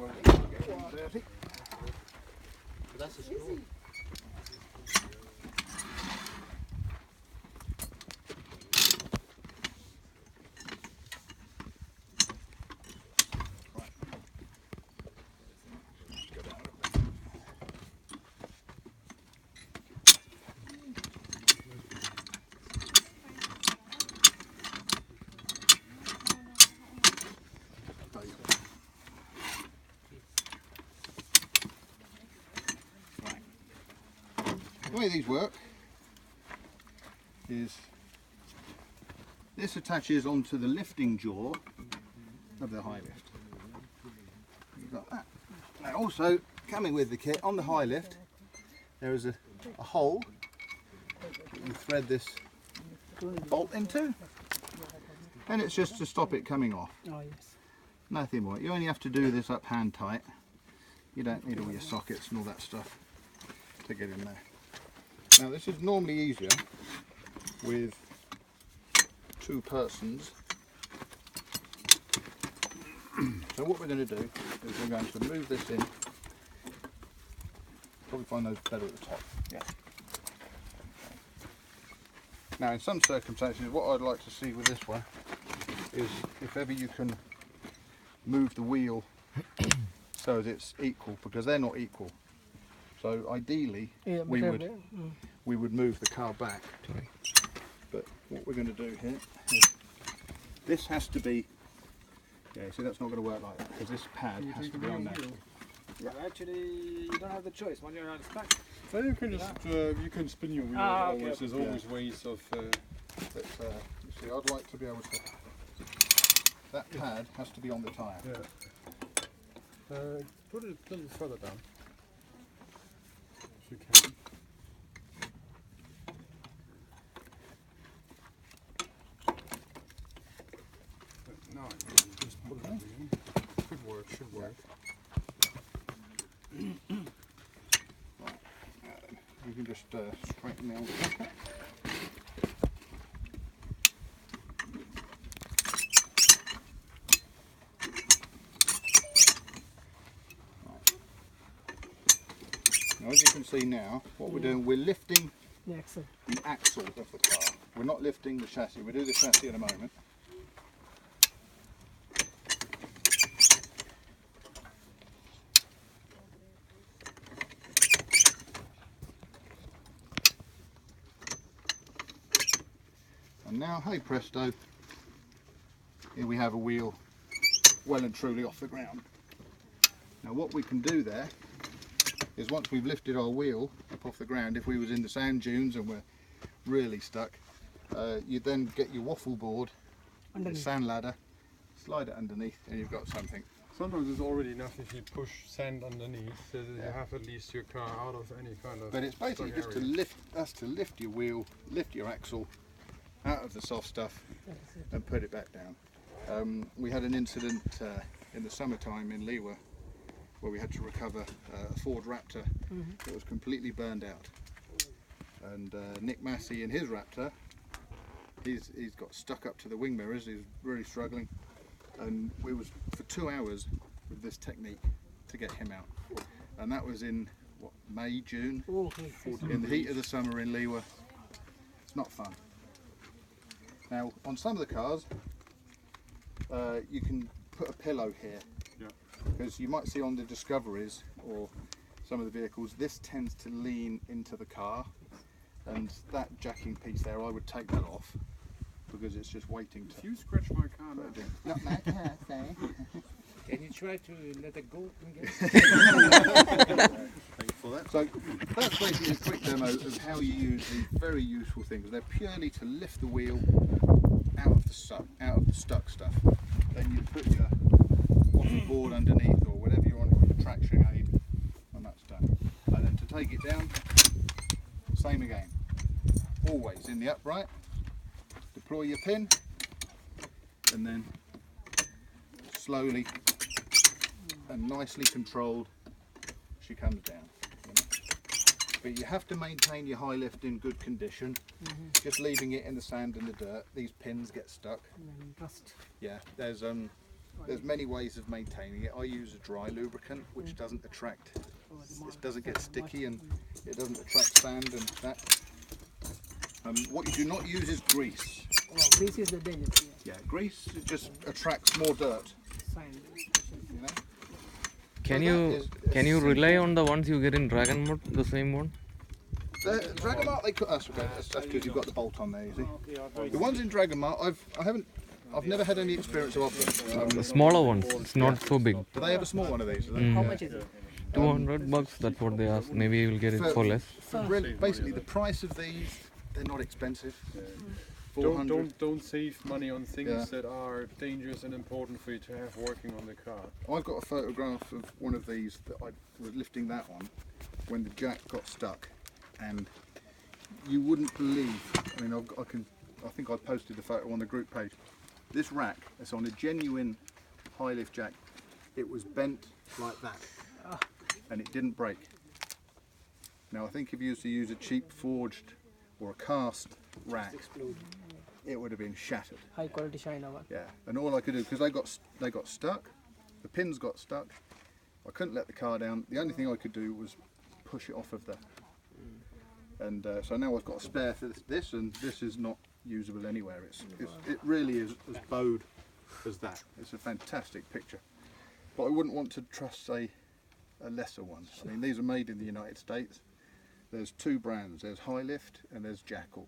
where we can get them dirty. But that's a screw. The way these work is this attaches onto the lifting jaw of the high lift. You've got that. Now also coming with the kit on the high lift there is a hole that you thread this bolt into, and it's just to stop it coming off. Oh yes. Nothing more. You only have to do this up hand tight. You don't need all your sockets and all that stuff to get in there. Now this is normally easier with two persons. So what we're going to do is we're going to move this in. Probably find those better at the top. Yeah. Now in some circumstances what I'd like to see with this one is if ever you can move the wheel so that it's equal, because they're not equal. So ideally we would move the car back. But what we're going to do here is this has to be, yeah, see that's not going to work like that because this pad has to be on there. Yeah. Actually, you don't have the choice when you're on the back. So you can just you can spin your wheel. Okay. There's always ways of. But you see, I'd like to be able to. That pad has to be on the tyre. Yeah. Put it a little further down, if you can. No, just put it in. Should work. Should work. You can just straighten the old back. Now as you can see now, what we're doing, we're lifting The axle. the axle of the car. We're not lifting the chassis. We'll do the chassis in a moment. And now, hey presto, here we have a wheel well and truly off the ground. Now what we can do there is once we've lifted our wheel up off the ground, if we was in the sand dunes and we're really stuck, you then get your waffle board, the sand ladder, slide it underneath and you've got something. Sometimes it's already enough if you push sand underneath, so that you have at least your car out of any kind of. But it's basically just to lift your wheel, lift your axle out of the soft stuff and put it back down. We had an incident in the summertime in Lewa where we had to recover a Ford Raptor that was completely burned out. And Nick Massey in his Raptor, he's got stuck up to the wing mirrors, he's really struggling. And we was for 2 hours with this technique to get him out. And that was in, what, May, June? In the heat of the summer in Lewa. It's not fun. Now, on some of the cars, you can put a pillow here, because you might see on the Discoveries or some of the vehicles, this tends to lean into the car, and that jacking piece there, I would take that off, because it's just waiting to... If you scratch my car now. Not my car, say. Can you try to let it go again? Thanks for that. So that's basically a quick demo of how you use these very useful things. They're purely to lift the wheel out of the stuck stuff. Then you put your waffle board underneath or whatever you want, your traction aid, and that's done. And then to take it down, same again. Always in the upright, deploy your pin, and then slowly and nicely controlled she comes down. But you have to maintain your high lift in good condition. Just leaving it in the sand and the dirt, these pins get stuck. And then rust. Yeah, there's There's many ways of maintaining it. I use a dry lubricant which doesn't attract, it doesn't get sticky and it doesn't attract sand and that. What you do not use is grease. Oh, grease is the danger. Yeah, grease it just attracts more dirt. Sign. You know? Can So you that is can you simple. rely on the ones you get in Dragon Mode, the same one? The Dragon Mart they cut us okay. That's because you've got the bolt on there. You see, Okay, the ones in Dragon Mart I've never had any experience of them. The smaller ones, it's not so big. Do they have a small one of these? Do they? Mm. How much is it? $200, that's what they ask. Maybe you will get it for less. Really, basically, the price of these, they're not expensive. Don't save money on things Yeah. that are dangerous and important for you to have working on the car. I've got a photograph of one of these that I was lifting that on when the jack got stuck, and you wouldn't believe. I mean, I think I posted the photo on the group page. This rack, it's on a genuine Hilift jack. It was bent like that, and it didn't break. Now, I think if you used to use a cheap forged or a cast rack, it would have been shattered. High quality China one. Yeah, and all I could do, because they got stuck, the pins got stuck, I couldn't let the car down. The only thing I could do was push it off of there. And so now I've got a spare for this, and this is not usable anywhere. It really is as bowed as that. It's a fantastic picture. But I wouldn't want to trust, say, a lesser one. I mean, these are made in the United States. There's two brands. There's Hilift and there's Jackal.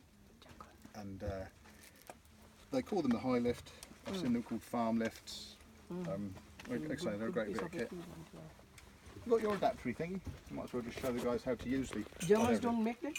And they call them the Hilift. I've seen them called farm lifts. Like I say, they're a great bit of kit. You've got your adaptory thingy. You might as well just show the guys how to use the. Germans don't make that?